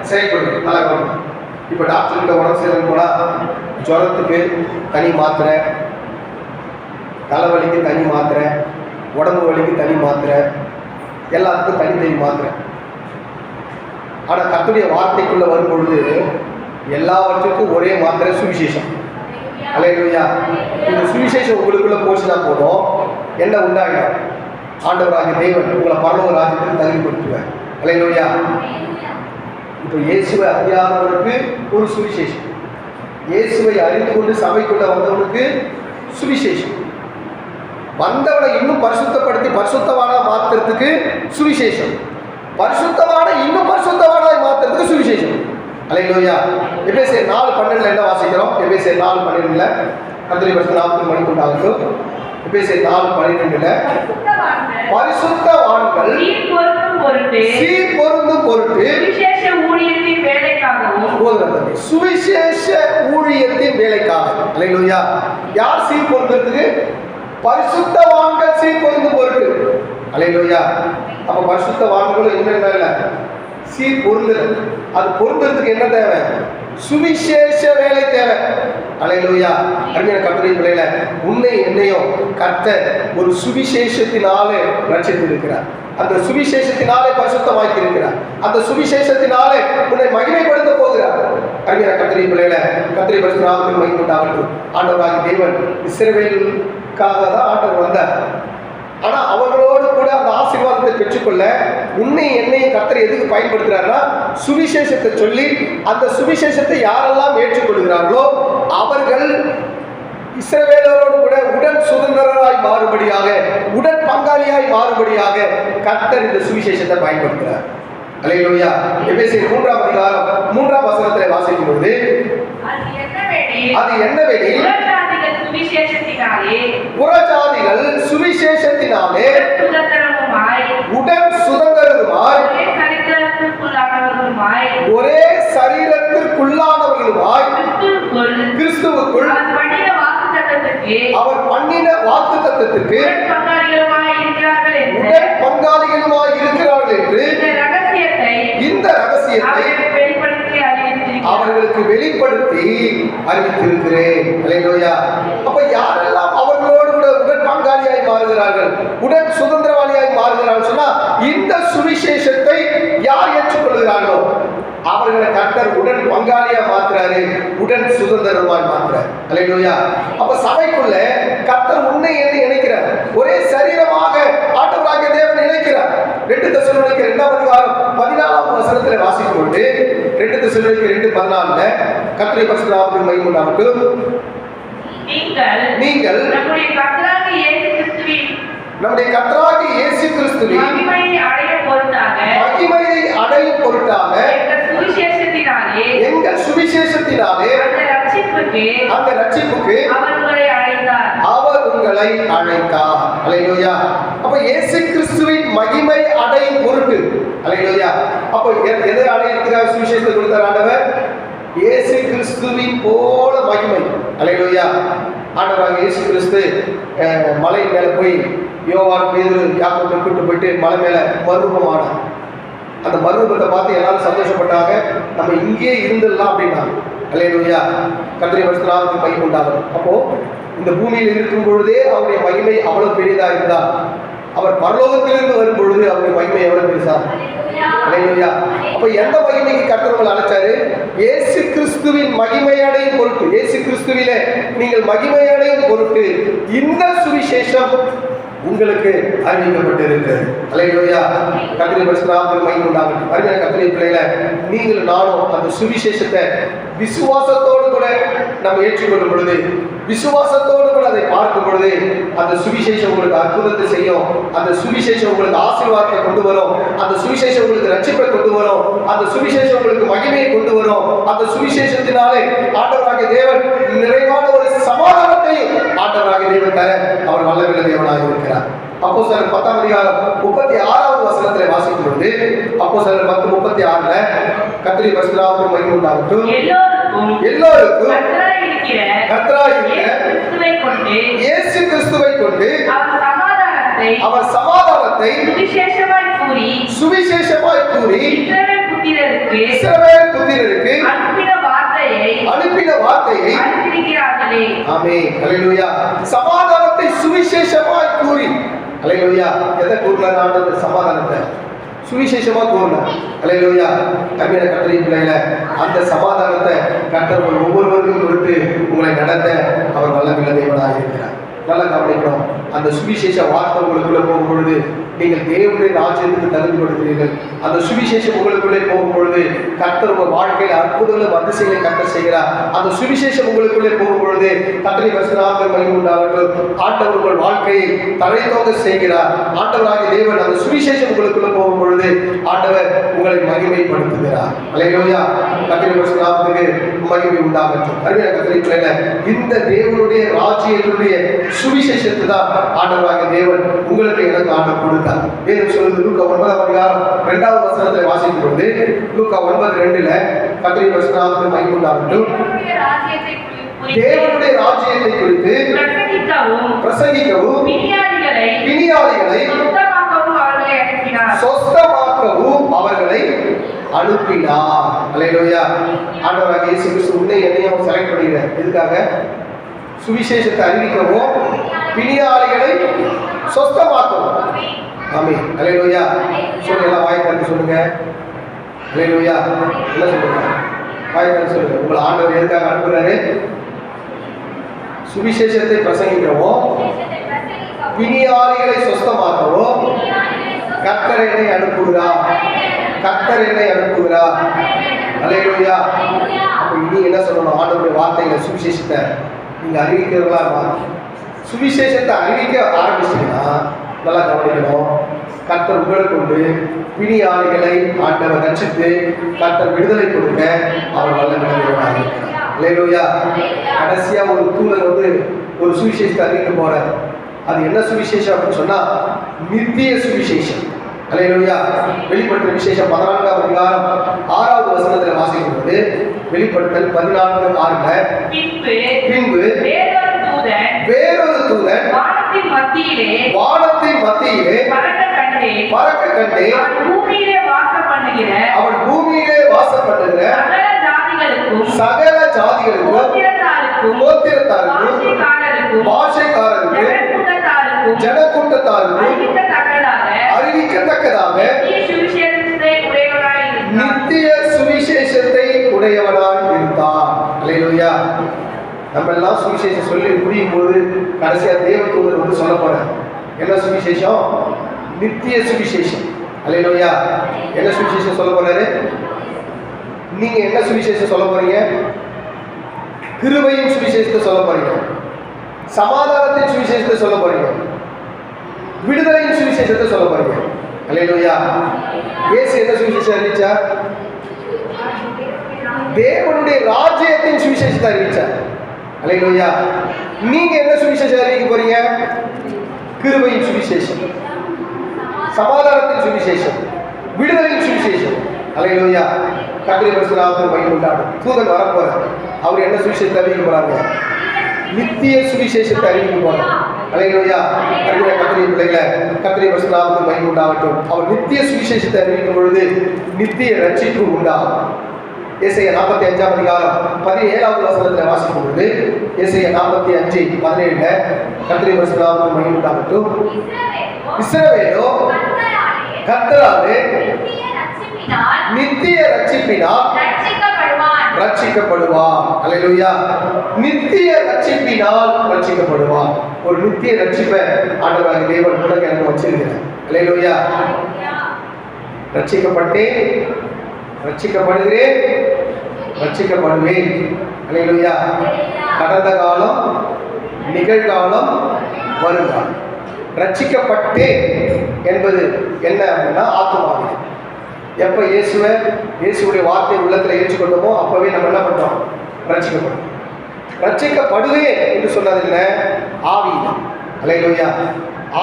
[SPEAKER 1] செயல்படுது. நல்லா கவனிக்கணும். இப்போ டாக்டர் கிட்ட உடம்பு சரியில்லைன்னு போனா ஜுரத்துக்கு தனி மாத்திரை, தலைவலிக்கு தனி மாத்திரை, உடம்பு வலிக்கு தனி மாத்திரை, எல்லாத்துக்கும் தனித்தனி மாத்திரை. ஆனால் கர்த்தருடைய வார்த்தைக்குள்ள வரும் பொழுது எல்லாவற்றுக்கும் ஒரே மாத்திரை சுவிசேஷம். அல்லேலூயா. இந்த சுவிசேஷம் உங்களுக்குள்ள போச்சுன்னா போதும், என்ன உண்டாகிடும்? ஆண்டவராகிய தேவன் உங்களை பரலோக ராஜ்யத்துக்கு தகுதிப்படுத்துவார். அல்லேலூயா. இப்போ இயேசுவை அறியாதவனுக்கு ஒரு சுவிசேஷம், இயேசுவை அறிந்து கொண்டு சபைக்குள்ள வந்தவனுக்கு சுவிசேஷம், வந்தவனை இன்னும் பரிசுத்தப்படுத்தி பரிசுத்தவானா மாத்துறதுக்கு சுவிசேஷம், பரிசுத்தவான இன்னும் பரிசுத்தவானாய் மாத்துறதுக்கு சுவிசேஷம். அல்லேலூயா. எபேசியர் 4:12 என்ன வாசிக்கிறோம்? எபேசியர் 4:12 கர்த்தருடைய பரிசுத்த நாமத்துக்கு மகிமை உண்டாகட்டும். எபேசியர் 4:12 பரிசுத்தவான்கள் சீர் பொருந்தும் பொருட்டு சுவிசேஷ ஊழியத்தின் வேலைக்காக. அல்லேலூயா. யார் சீர் பொருந்துறதுக்கு? பரிசுத்தவான்கள் சீர் பொருந்தும் பொருட்டு. அல்லேலூயா. அப்ப பரிசுத்தவான்களும் என்னென்ன இல்லை? சீர் பொருந்துறது. அது பொருந்துறதுக்கு என்ன தேவை? சுவிசேஷ வேலை தேவை. அல்லேலூயா. அருமையான கர்த்தருடைய பிள்ளைகளே, உன்னை என்னையும் கர்த்தர் ஒரு சுவிசேஷத்தினாலே ரட்சித்திருக்கிறார். அந்த சுவிசேஷத்தினாலே பரிசுத்தமாக்கி இருக்கிறார். அந்த சுவிசேஷத்தினாலே உன்னை மகிமைப்படுத்த போகிறார். அருமையான கர்த்தருடைய பிள்ளைகளே, கர்த்தருடைய பரிசுத்த நாமத்துக்கு மகிமை உண்டாகட்டும். ஆண்டவராகிய தேவன் இஸ்ரவேலுக்காக தான் ஆண்டவர் வந்தார். ஆனா அவர்களோடு கூட அந்த ஆசீர்வாதத்தை பெற்றுக்கொள்ள உன்னை என்னையும் கர்த்தர் எதுக்கு பயன்படுத்துறாருன்னா சுவிசேஷத்தை சொல்லி அந்த சுவிசேஷத்தை யாரெல்லாம் ஏற்றுக்கொள்கிறார்களோ அவர்கள் இஸ்ரவேலரோடு கூட உடன் சுதந்திரராய் மாறுபடியாக, உடன் பங்காளியாய் மாறுபடியாக கர்த்தர் இந்த சுவிசேஷத்தை பயன்படுத்துகிறார். அல்லேலூயா. எபேசியர் 3ஆம் அதிகாரம் 3ஆம் வசனத்தை வாசிக்கும் பொழுது அது என்னவெனில் புறஜாதிகள் சுவிசேஷத்தினாலே உடன் சுதந்திரருமாய் ஒரே சரீரத்திற்குள்ளானவர்களுமாய் கிறிஸ்துவுக்குள் அவர் பண்ணின வாக்குத்தத்தத்துக்கு உடன் பங்காளிகளுமாய் இருக்கிறார்கள் என்று இந்த ரகசியத்தை அவர்களுக்கு வெளிப்படுத்தி அறிவித்திருக்கிறேன். அல்லேலூயா. அப்ப யாரெல்லாம் அவர்களோடு கூட உடன் பங்காளியாய் மாறுகிறார்கள், உடன் சுதந்திரவாளியாய் மாறுகிறார்கள் சொன்னா இந்த சுவிசேஷத்தை யார் ஏற்றுக்கொள்கிறார்களோ அவர்களை கர்த்தர் உடன் பங்காளியா மாத்துறாரு, உடன் சுதந்திரமாய் மாத்துறாரு. அல்லேலூயா. அப்ப சபைக்குள்ள கர்த்தர் உன்னை என்ன இணைக்கிறார்? ஒரே சரீரமாக ஆண்டவராகிய தேவன் இணைக்கிறார். 2 தெசலோனிக்கேயர் 2ஆம் அதிகாரம் 14ஆம் வசனத்திலே வாசிக்கும் பொழுது 2 தெசலோனிக்கேயர் 2:14 கர்த்தருடைய பரிசுத்த நாமத்துக்கு மகிமை உண்டாகட்டும். நீங்கள் நம்முடைய கர்த்தராகிய இயேசு கிறிஸ்துவின் மகிமையை அடையும் பொருட்டாக எங்கள் சுவிசேஷத்தினாலே அந்த ரட்சிப்புக்கு அவர் உங்களை அழைத்தார். அல்லேலூயா. அப்ப இயேசு கிறிஸ்துவின் மகிமை அடையும் பொருட்டு அல்லேலூயா. அப்போ எதிரான இருக்கிற சுவிசேஷத்தை கொடுத்தார் ஆண்டவர் இயேசு கிறிஸ்துவின் போல மகிமை. அல்லேலூயா. ஆண்டவராக இயேசு கிறிஸ்து மலை மேல போய் யோவான் பேதுரு யாக்கோபை கூட்டு போயிட்டு மலை மேல மறுரூபமானார். அந்த மறுரூபத்தை பார்த்து எல்லாரும் சந்தோஷப்பட்டாங்க. நம்ம இங்கேயே இருந்துடலாம் அப்படின்னாங்க. அல்லேலூயா. கர்த்தருடைய பரிசுத்த மகிமை உண்டாகும். அப்போ இந்த பூமியில் இருக்கும் பொழுதே அவருடைய மகிமை அவ்வளவு பெரியதா இருந்தார். அவர் பரலோகத்திலிருந்து வரும் பொழுது அவருடைய மகிமை எவ்வளவு பெருசா. அல்லேலூயா. அப்ப எந்த மகிமைக்கு கர்த்தர் அழைச்சாரு? இயேசு கிறிஸ்துவின் மகிமையடையும் பொருட்டு, இயேசு கிறிஸ்துவிலே நீங்கள் மகிமையடையும் பொருட்டு இந்த சுவிசேஷம் உங்களுக்கு அறிவிக்கப்பட்டிருக்கிறது. அல்லேலூயா. கர்த்தருடைய பரிசுத்த மகிமை உண்டாகட்டும். அருமையான கர்த்தருடைய பிள்ளைகளை, நீங்கள் நானும் அந்த சுவிசேஷத்தை விசுவாசத்தோடு கூட நம்ம ஏற்றுக்கொள்ளும் பொழுது, விசுவாசத்தோடு கூட அதை பார்க்கும் பொழுது, அந்த சுவிசேஷம் உங்களுக்கு அற்புதத்தை செய்யும். அந்த சுவிசேஷம் உங்களுக்கு ஆசீர்வாதத்தை கொண்டு வரும். அந்த சுவிசேஷம் உங்களுக்கு ரட்சிப்பை கொண்டு வரும். அந்த சுவிசேஷம் உங்களுக்கு மகிமையை கொண்டு வரும். அந்த சுவிசேஷத்தினாலே ஆண்டவராகிய தேவன் நிறைவான ஒரு சமாதானத்தை ஆண்டவராகிய தேவன் தர அவர் வல்லமையுள்ள தேவனாக இருக்கிறார். அப்போஸ்தலர் 10ஆம் அதிகாரம் 36வது வசனத்திலே வாசிக்கும் பொழுது, அப்போஸ்தலர் 10:36 கர்த்தருடைய பரிசுத்த மகிமை உண்டாகட்டும். எல்லோருக்கும் கர்த்தராகிய இயேசு கிறிஸ்துவை கொண்டு அவர் சமாதானத்தை சுவிசேஷமாய் கூறி இஸ்ரவேல் புத்திரருக்கு அனுப்பின வார்த்தையை ஆமென். அல்லேலூயா. சமாதானத்தை சுவிசேஷமாய் கூறி, அல்லேலூயா. எதை கூறலாம்? ஆண்டவர் சமாதானத்தை சுவிசேஷமா கூறலாம். அல்லேலூயா. அருமையான கர்த்தருடைய பிள்ளைகளை, அந்த சமாதானத்தை கர்த்தர் ஒவ்வொருவருக்கும் கொடுத்து உங்களை நடத்த அவர் வல்லமையுள்ள தேவனாக இருக்கிறார். நல்லா கவனிக்கணும். அந்த சுவிசேஷ வார்த்தை உங்களுக்குள்ள போகும் பொழுது நீங்கள் தேவனுடைய ராஜ்யத்துக்கு தகுதி கொடுக்கிறீர்கள். அந்த சுவிசேஷம் உங்களுக்குள்ளே போகும் பொழுது கர்த்தர் உங்கள் வாழ்க்கையில் அற்புதங்களும் அதிசயங்களை கர்த்தர் செய்கிறார். அந்த சுவிசேஷம் உங்களுக்குள்ளே போகும் பொழுது கர்த்தருடைய பரிசுத்த மகிமை உண்டாகட்டும். ஆண்டவர் உங்கள் வாழ்க்கையை தழைத்தோங்க செய்கிறார். ஆண்டவராகிய தேவன் அந்த சுவிசேஷம் உங்களுக்குள்ள போகும் பொழுது ஆண்டவர் உங்களை மகிமைப்படுத்துகிறார். அல்லேலூயா. கர்த்தருடைய பரிசுத்த மகிமை உண்டாகட்டும். அருமையான கர்த்தருடைய பிள்ளைகளே, இந்த தேவனுடைய ராஜ்யத்தினுடைய சுவிசேஷத்தை தான் ஆண்டவராகிய தேவன் உங்களுக்கு எனக்கு ஆண்டவர் கொடுத்தார். வேதம் சொல்லுது, லூக்கா 9ஆம் அதிகாரம் 2வது வசனத்தை வாசிக்கும் பொழுது, லூக்கா 9:2 கர்த்தருடைய பரிசுத்த மகிமை உண்டாகட்டும். தேவனுடைய ராஜ்யத்தை குறித்து பிரசங்கிக்கவும் பிணியாளிகளை சொஸ்தமாக்கவும் அவர்களை அனுப்பினார். அல்லேலூயா. ஆண்டவராகிய இயேசு கிறிஸ்து உன்னை என்னையும் செலக்ட் பண்ணுகிறார். எதுக்காக? சுவிசேஷத்தை அறிவிக்கவும் பிணியாளிகளை சொஸ்தமாக்கவும். ஆமென். அல்லேலூயா. சொல்லுங்க, எல்லாம் வாய் திறந்து சொல்லுங்க. அல்லேலூயா. என்ன சொல்லுங்க? வாய் திறந்து சொல்லுங்க. உங்களை ஆண்டவர் எதுக்காக அனுப்புகிறாரு? சுவிசேஷத்தை பிரசங்கிக்கவும் பிணியாளிகளை சொஸ்தமாக்கவும் கர்த்தர் என்னை அனுப்புகிறார். கர்த்தர் என்னை அனுப்புகிறார். அல்லேலூயா. அப்போ இனி என்ன சொல்லணும்? ஆண்டவருடைய வார்த்தைகளை சுவிசேஷத்தை நீங்க அறிவிக்கிறவங்களா சுவிசேஷத்தை அறிவிக்க ஆரம்பிச்சீங்கன்னா நல்லா கவனிக்கணும். கர்த்தர் உங்களை கொண்டு பிணியாளிகளை ஆண்டவர் ரட்சித்து கர்த்தர் விடுதலை கொடுக்க அவர் வல்லமையுள்ள தேவனாக இருக்கிறார். அல்லேலூயா. கடைசியா ஒரு தூதர் ஒரு சுவிசேஷத்தை அறிவிக்க போறார். அது என்ன சுவிசேஷம் அப்படின்னு சொன்னா நித்திய சுவிசேஷம். அல்லேலூயா. வெளிப்படுத்தல் விசேஷம் 14ஆம் அதிகாரம் 6வது வசனத்தில் வாசிக்கும் போது, வெளிப்படுத்தல் 14:6 பின்பு வேறொரு தூதன் வானத்தின் மத்தியிலே பறக்க கண்டேன். அவன் பூமியிலே வாசம் பண்ணுகிற சகல ஜாதிகளுக்கும் கோத்திரத்தாருக்கும் பாஷைக்காரருக்கும் ஜனக்கூட்டத்தாருக்கும் அறிவிக்கத்தக்கதாக நித்திய சுவிசேஷத்தை உடையவனாய் இருந்தான். அல்லேலூயா. நம்ம எல்லாம் சுவிசேஷம் சொல்லி முடியும் போது கடைசியா தேவதூதர் சொல்ல போறார். என்ன சுவிசேஷம்? நித்திய சுவிசேஷம். அல்லேலூயா. என்ன சுவிசேஷம் சொல்ல போறாரு? நீங்க என்ன சுவிசேஷம் சொல்ல போறீங்க? கிருபையின் சுவிசேஷத்தை சொல்ல போறீங்க. சமாதானத்தின் சுவிசேஷத்தை சொல்ல போறீங்க. விடுதலையின் சுவிசேஷத்தை சொல்ல போறீங்க. அல்லேலூயா. இயேசு என்ன சுவிசேஷம் அறிவிச்சார்? தேவனுடைய ராஜ்யத்தின் சுவிசேஷத்தை அறிவிச்சார். அல்லேலூயா. நீங்க என்ன சுவிசேஷம் அறிவிக்க போறீங்க? கிருபையின் சுவிசேஷம், சமாதானத்தின் சுவிசேஷம், விடுதலையின் சுவிசேஷம். அல்லேலூயா. கர்த்தருடைய பரிசுத்த நாமத்துக்கு மகிமை உண்டாகட்டும். தூதன் வரப்போறார். அவர் என்ன சுவிசேஷத்தை அறிவிக்க போறாங்க? நித்திய சுவிசேஷத்தை அறிவிக்க போறார். அல்லேலூயா. கர்த்தருடைய பிள்ளைகளை, கர்த்தருடைய பரிசுத்த நாமத்துக்கு மகிமை உண்டாகட்டும். அவர் நித்திய சுவிசேஷத்தை அறிவிக்கும் பொழுது நித்திய ரட்சிப்பு உண்டாகும். ஏசாயா 45 அதிகாரம் 17வது வசனத்தில் வாசிக்கும் பொழுது, ஏசாயா 45:17 கர்த்தருடைய பரிசுத்த நாமத்துக்கு மகிமை உண்டாகட்டும். இஸ்ரவேலோ கர்த்தராலே நித்திய ரட்சிப்பினால் ரட்சிக்கப்படுவான். அல்லேலூயா. நித்திய ரட்சிப்பினால் ரட்சிக்கப்படுவான். ஒரு நித்திய ரட்சிப்பை ஆண்டவராகிய தேவன் உனக்கு எனக்கு வச்சிருக்கிறேன். அல்லேலூயா. ரட்சிக்கப்பட்டேன், ரட்சிக்கப்படுகிறேன், ரட்சிக்கப்படுவேன். அல்லேலூயா. கடந்த காலம், நிகழ்காலம், வருங்காலம். ரட்சிக்கப்பட்டேன் என்பது என்ன அப்படின்னா ஆத்துமாவிலே. எப்போ இயேசுடைய வார்த்தை உள்ளத்தில் ஏற்றுக்கொண்டோமோ அப்பவே நம்ம என்ன பண்ணுறோம்? ரட்சிக்கப்படும். ரட்சிக்கப்படுவேன் என்று சொன்னது என்ன? ஆவியில. அல்லேலூயா.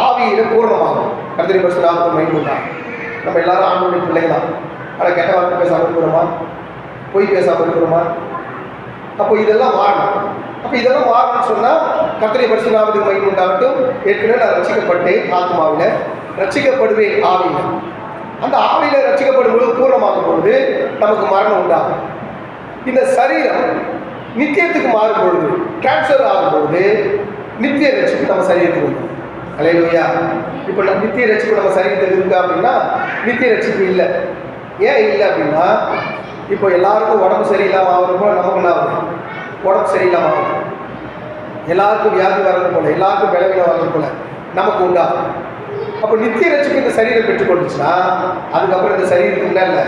[SPEAKER 1] ஆவியில பூர்ணமாகும். கர்த்தருடைய பரிசுத்த நாமத்துக்கு மகிமை உண்டாகட்டும். நம்ம எல்லாரும் ஆண்டவருடைய பிள்ளைங்க தான். ஆனால் கெட்ட வார்த்தை பேசாமல் இருக்கிறோமா? பொய் பேசாமல் இருக்கிறோமா? அப்போ இதெல்லாம் மாறணும். அப்போ இதெல்லாம் மாறணும்னு சொன்னால் கர்த்தருடைய பரிசுத்த நாமத்துக்கு மகிமை உண்டாகட்டும். ஏற்கனவே நான் ரட்சிக்கப்பட்டேன் ஆத்மாவில், ரட்சிக்கப்படுவேன் ஆவியில். அந்த ஆவியில ரட்சிக்கப்படும் பொழுது, பூர்ணமாகும் பொழுது நமக்கு மரணம் உண்டாகும். இந்த சரீரம் நித்தியத்துக்கு மாறும் பொழுது, டிரான்ஸ்ஃபர் ஆகும் பொழுது நித்திய ரட்சிப்பு நம்ம சரீரத்துக்கு உண்டு. அல்லேலூயா. இப்போ நம்ம நித்திய ரட்சிப்பு நம்ம சரீரத்துக்கு இருக்கு அப்படின்னா நித்திய ரட்சிப்பு இல்லை. ஏன் இல்லை அப்படின்னா, இப்போ எல்லாருக்கும் உடம்பு சரியில்லாமல் ஆகுறது போல நமக்கு என்ன ஆகும்? உடம்பு சரியில்லாமல் ஆகும். எல்லாருக்கும் வியாதி வர்றது போல, எல்லாருக்கும் விளைவில வர்றது போல நமக்கு உண்டாகும். அப்போ நித்திய ரட்சிப்பு இந்த சரீரம் பெற்றுக்கொண்டுச்சுன்னா அதுக்கப்புறம் இந்த சரீரத்துக்கு என்ன இல்லை?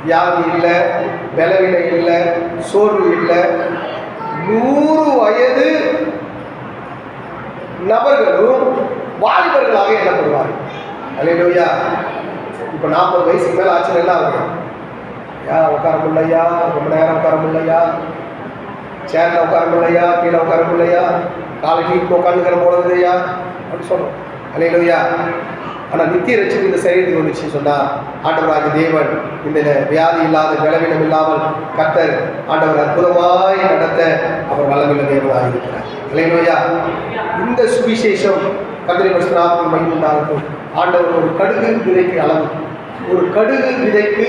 [SPEAKER 1] வியாதி இல்லை, பலவீனை இல்லை, சோர்வு இல்லை. 100 வயது நபர்களும் வாலிபர்களாக எண்ணப்படுவார்கள். அல்லேலூயா. இப்போ 40 வயசுக்கு மேலே ஆச்சுன்னா என்ன ஆகும்? உட்கார முடியலையா, ரொம்ப நேரம் உட்கார முடியலையா, சேர்ல உட்கார முடியலையா, கீழே உட்கார முடியலையா, காலை கீழே உட்காந்துக்கிற போடுறதையா அப்படின்னு சொல்கிறோம். அல்லேலூயா. ஆனால் நித்திய ரட்சிப்பு இந்த சரீரத்துக்கு வந்துச்சுன்னு சொன்னால் ஆண்டவராகிய தேவன் இந்த வியாதி இல்லாத, பலவீனம் இல்லாமல் கர்த்தர் ஆண்டவர் அற்புதமாய் நடத்த அவர் வல்லமையுள்ள தேவனாக இருக்கிறார். அல்லேலூயா. இந்த சுவிசேஷம் கர்த்தருடைய பரிசுத்த நாமத்துக்கு மகிமை உண்டாகட்டும். ஆண்டவர் ஒரு கடுகு விதைக்கு அளவு, ஒரு கடுகு விதைக்கு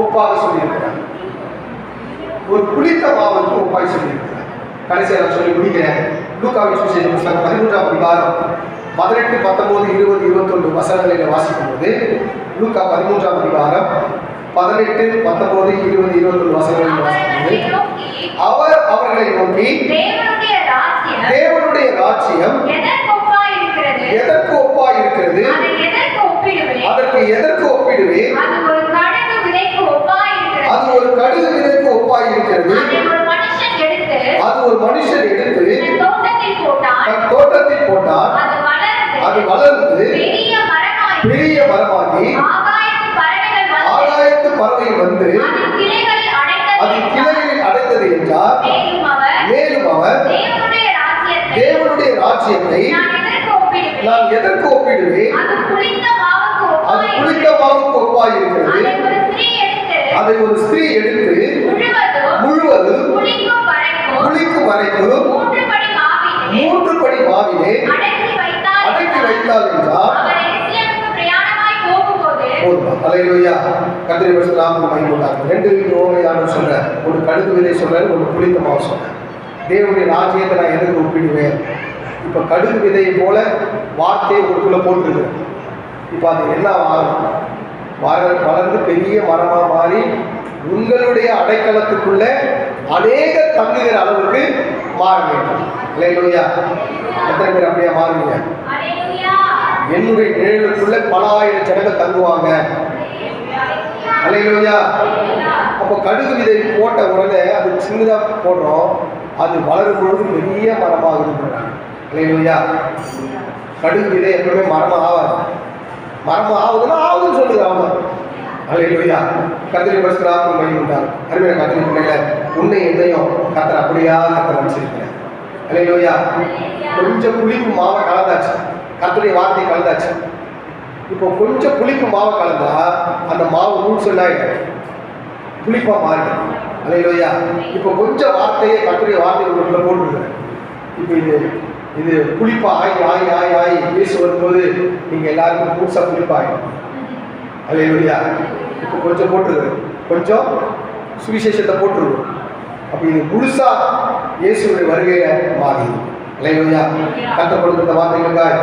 [SPEAKER 1] ஒப்பாக சொல்லியிருக்கிறார். ஒரு புளித்த மாவுக்கு ஒப்பாக சொல்லியிருக்கிறார். கடைசியாக நான் சொல்லி முடிக்கிறேன். லூக்காவின் சுவிசேஷம் புத்தகம் 13ஆம் அதிகாரம் 18, 19, 20, 21 வசனங்களில் வாசிக்கும் போது, லூக்கா 13ஆம் அதிகாரம் 18, 19, 20, 21 வசனங்களில் வாசிக்கும் போது, அவர் அவர்களை நோக்கி, தேவனுடைய ராஜ்யம் எதற்கு ஒப்பாய் இருக்கிறது? அதற்கு எதற்கு ஒப்பிடுவேன்? அது ஒரு கடுகு விதைக்கு ஒப்பாய் இருக்கிறது. அது ஒரு மனுஷன் எடுத்து தன் தோட்டத்தில் போட்டார். அது வளர்ந்து பெரிய மரமாகி ஆகாயத்து பறவைகள் வந்து அது கிளைகளில் அடைத்தது என்றார். மேலும் அவர் தேவனுடைய ராஜ்யத்தை நான் எதற்கு ஒப்பிடுவேன்? அது புளித்த மாவுக்கு ஒப்பாய் இருக்கிறது. அதை ஒரு ஸ்திரீ எடுத்து முழுவதும் புளிக்கும் வரைக்கும் 3 படி மாவிலே அடக்கி வைத்தாள் என்றார். அல்லேலூயா. கர்த்தருடைய பரிசுத்த நாமத்துக்கு மகிமை உண்டாகட்டும். 2 ஓமையான சொல்றேன். ஒரு கடுகு விதை சொல்றேன், ஒரு புளித்த மாவு சொல்றேன். தேவனுடைய ராஜ்யத்தை நான் எதற்கு ஒப்பிடுவேன்? இப்போ கடுகு விதையை போல வார்த்தையை உங்களுக்குள்ள போட்டிருக்கிறேன். இப்போ அது என்ன ஆகணும்? வளர்ந்து பெரிய மரமாக மாறி உங்களுடைய அடைக்கலத்துக்குள்ள அநேக தங்குகிற அளவுக்கு மாற வேண்டும். அல்லேலூயா. எத்தனை பேர் அப்படியே மாறுவீங்க? என்னுடைய நிழலுக்குள்ள பல ஆயிரம் ஜனங்கள் தங்குவாங்க. அல்லேலூயா. அப்போ கடுகு விதை போட்ட உடனே அது சின்னதாக போடுறோம், அது வளரும் பொழுது பெரிய மரமாகுது. அல்லேலூயா. கடுகு விதை எப்பவுமே மரமாக ஆகாது. மரமாக ஆகுதுன்னா ஆகுதுன்னு சொல்லுது அவங்க. அல்லேலூயா. கர்த்தருடைய பரிசுத்த நாமத்துக்கு மகிமை உண்டாகட்டும். அருமையான கர்த்தருடைய பிள்ளைகளை, உன்னை என்னையும் கர்த்தர் அப்படியா கர்த்தர் நினைச்சிருக்கிறேன். அல்லேலூயா. கொஞ்சம் புளிப்பு மாவை கலந்தாச்சு, கர்த்தருடைய வார்த்தை கலந்தாச்சு. இப்போ கொஞ்சம் புளிப்பு மாவை கலந்தா அந்த மாவு நூல் சொல்லாயிடும், புளிப்பா மாறிடும். அல்லேலூயா. இப்போ கொஞ்சம் வார்த்தையை கர்த்தருடைய வார்த்தை உள்ள போட்டுருங்க. இப்போ இது புளிப்பா ஆய் பேசி வரும்போது நீங்க எல்லாருக்கும் புதுசா புளிப்பாயிடும். அல்லேலூயா. இப்போ கொஞ்சம் போட்டுருங்க, கொஞ்சம் சுவிசேஷத்தை போட்டுருவோம். அப்போ இது முழுசா இயேசுடைய வருகையில மாறி. அல்லேலூயா. கர்த்தர் கொடுத்த வார்த்தைகளுக்காக